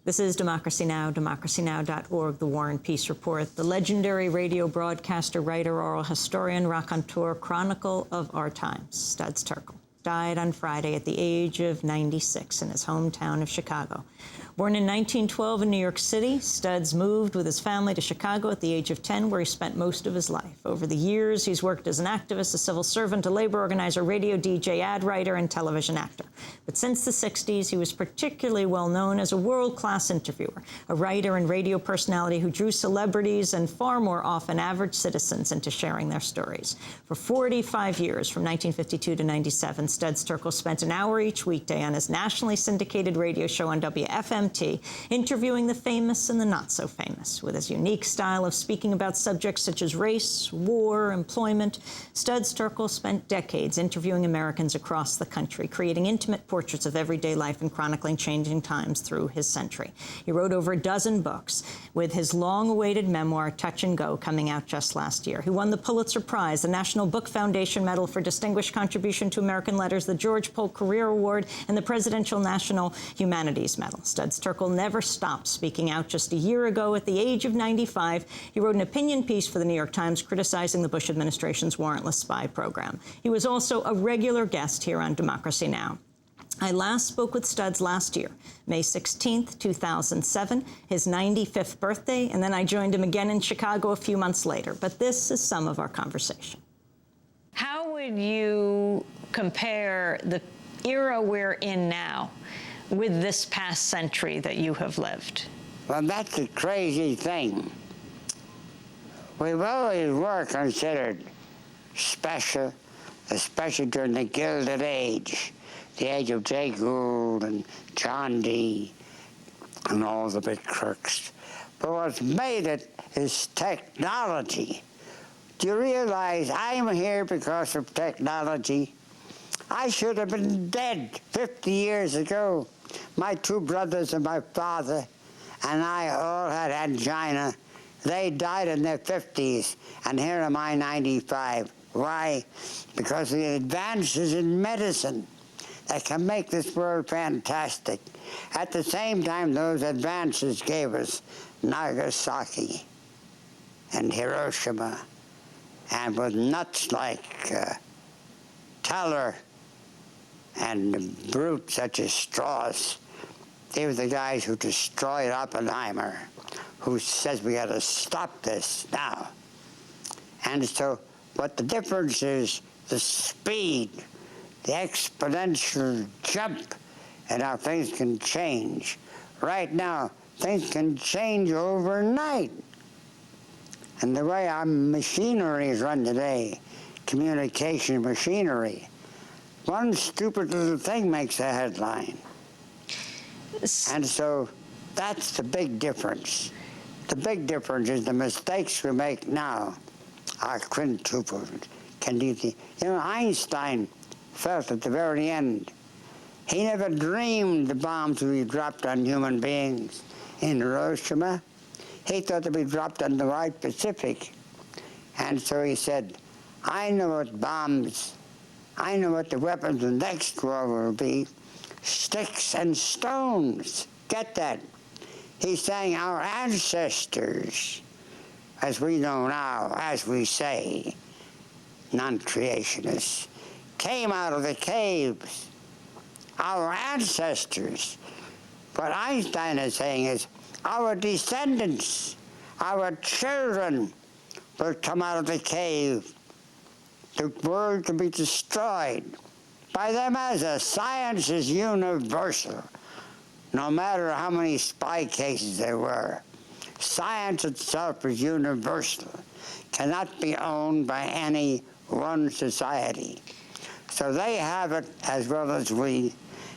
This is Democracy Now!, democracynow.org, the War and Peace Report. The legendary radio broadcaster, writer, oral historian, raconteur, chronicle of our times, Studs Terkel, died on Friday at the age of 96 in his hometown of Chicago. Born in 1912 in New York City, Studs moved with his family to Chicago at the age of 10, where he spent most of his life. Over the years, he's worked as an activist, a civil servant, a labor organizer, radio DJ, ad writer, and television actor. But since the 60s, he was particularly well known as a world-class interviewer, a writer and radio personality who drew celebrities and far more often average citizens into sharing their stories. For 45 years, from 1952 to 97, Studs Terkel spent an hour each weekday on his nationally syndicated radio show on WFMT, interviewing the famous and the not-so-famous. With his unique style of speaking about subjects such as race, war, employment, Studs Terkel spent decades interviewing Americans across the country, creating intimate portraits of everyday life and chronicling changing times through his century. He wrote over a dozen books, with his long-awaited memoir, Touch and Go, coming out just last year. He won the Pulitzer Prize, the National Book Foundation Medal for Distinguished Contribution to American Letters, the George Polk Career Award, and the Presidential National Humanities Medal. Studs Terkel never stopped speaking out. Just a year ago, at the age of 95, he wrote an opinion piece for the New York Times criticizing the Bush administration's warrantless spy program. He was also a regular guest here on Democracy Now! I last spoke with Studs last year, May 16th, 2007, his 95th birthday, and then I joined him again in Chicago a few months later. But this is some of our conversation. How would you compare the era we're in now with this past century that you have lived? Well, that's a crazy thing. We've always were considered special, especially during the Gilded Age, the age of Jay Gould and John Dee and all the big crooks. But what's made it is technology. Do you realize I'm here because of technology? I should have been dead 50 years ago. My two brothers and my father and I all had angina. They died in their 50s, and here am I, 95. Why? Because of the advances in medicine that can make this world fantastic. At the same time, those advances gave us Nagasaki and Hiroshima, and with nuts like Teller and brutes such as Strauss. They were the guys who destroyed Oppenheimer, who says we got to stop this now. And so what the difference is, the speed, the exponential jump, and how things can change. Right now, things can change overnight. And the way our machinery is run today, communication machinery, one stupid little thing makes a headline. And so that's the big difference. The big difference is the mistakes we make now are quintupled. Einstein felt at the very end, he never dreamed the bombs would be dropped on human beings in Hiroshima. He thought they'd be dropped on the wide Pacific. And so he said, I know what bombs, I know what the weapons of the next war will be, sticks and stones. Get that? He's saying our ancestors, as we know now, as we say, non-creationists, came out of the caves. Our ancestors. What Einstein is saying is our descendants, our children will come out of the cave. The world can be destroyed by them as a science is universal, no matter how many spy cases there were. Science itself is universal, cannot be owned by any one society. So they have it as well as we,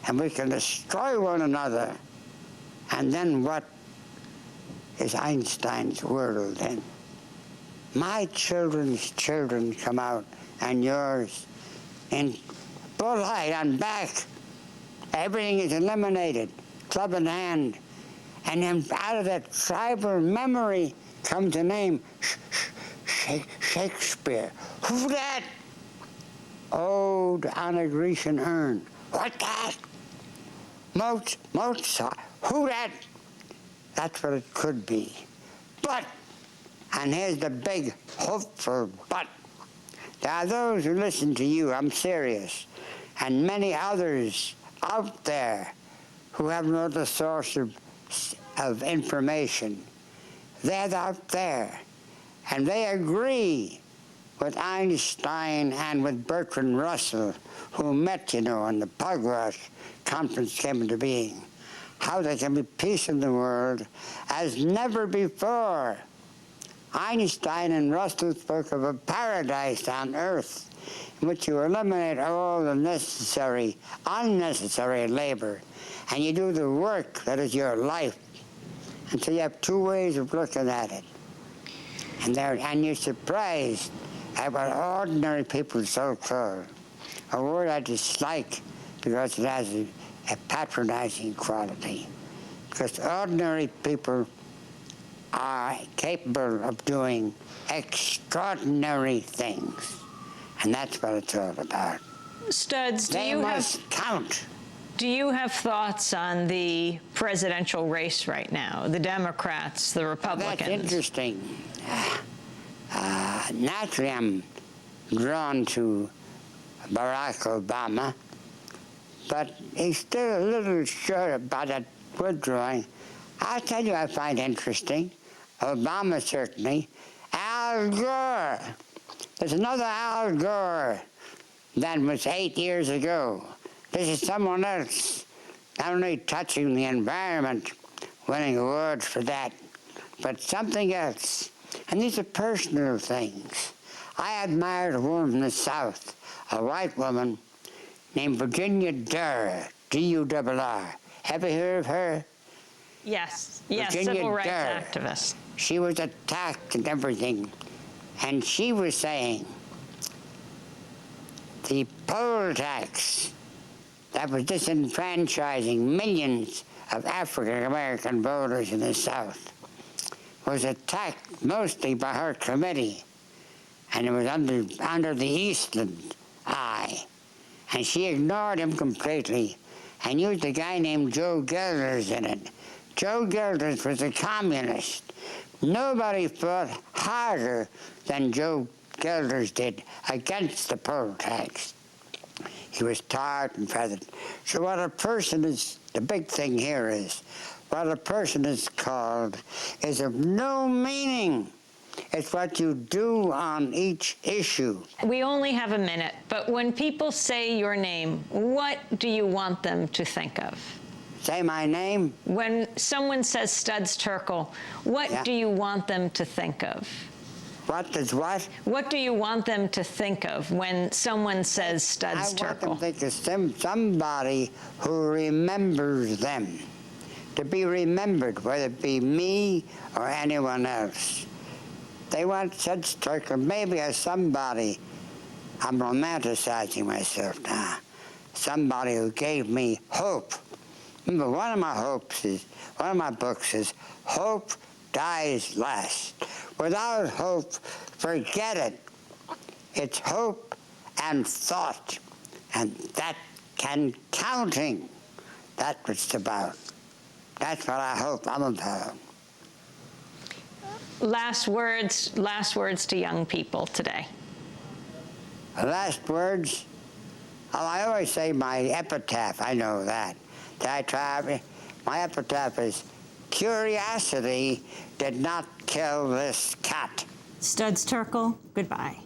and we can destroy one another. And then what is Einstein's world then? My children's children come out, and yours, in full height on back. Everything is eliminated, club in hand. And then out of that tribal memory comes a name, Shakespeare. Who that? Ode on a Grecian urn. What that? Mozart. Who that? That's what it could be. But, and here's the big hopeful but, there are those who listen to you, I'm serious, and many others out there who have no other source of information. They're out there, and they agree with Einstein and with Bertrand Russell, who met, when the Pugwash Conference came into being, how there can be peace in the world as never before. Einstein and Russell spoke of a paradise on earth in which you eliminate all the unnecessary labor, and you do the work that is your life. And so you have two ways of looking at it. And you're surprised at what ordinary people so-called, a word I dislike because it has a patronizing quality. Because ordinary people are capable of doing extraordinary things. And that's what it's all about. Studs, They must count. Do you have thoughts on the presidential race right now? The Democrats, the Republicans? That's interesting. Naturally, I'm drawn to Barack Obama, but he's still a little short about that withdrawing. I'll tell you I find interesting. Obama, certainly. Al Gore. There's another Al Gore than was 8 years ago. This is someone else, not only touching the environment, winning awards for that, but something else. And these are personal things. I admired a woman from the South, a white woman named Virginia Durr, D-U-R-R. Have you heard of her? Yes, Virginia civil rights Durr. activist. She was attacked and everything. And she was saying the poll tax that was disenfranchising millions of African-American voters in the South was attacked mostly by her committee, and it was under the Eastland eye. And she ignored him completely and used a guy named Joe Gilders in it. Joe Gilders was a communist. Nobody fought harder than Joe Gilders did against the poll tax. He was tarred and feathered. So what a person is, the big thing here is, what a person is called is of no meaning. It's what you do on each issue. We only have a minute, but when people say your name, what do you want them to think of? Say my name? When someone says Studs Terkel, what do you want them to think of? What does what? What do you want them to think of when someone says Studs Terkel? I want them to think of somebody who remembers them. To be remembered, whether it be me or anyone else. They want Studs Terkel maybe as somebody, I'm romanticizing myself now, somebody who gave me hope. Remember, one of my books is Hope Dies Last. Without hope, forget it. It's hope and thought, and that can counting. That's what it's about. That's what I hope I'm about. Last words to young people today. Last words? Oh, I always say my epitaph, I know that. My epitaph is, curiosity did not kill this cat. Studs Terkel, goodbye.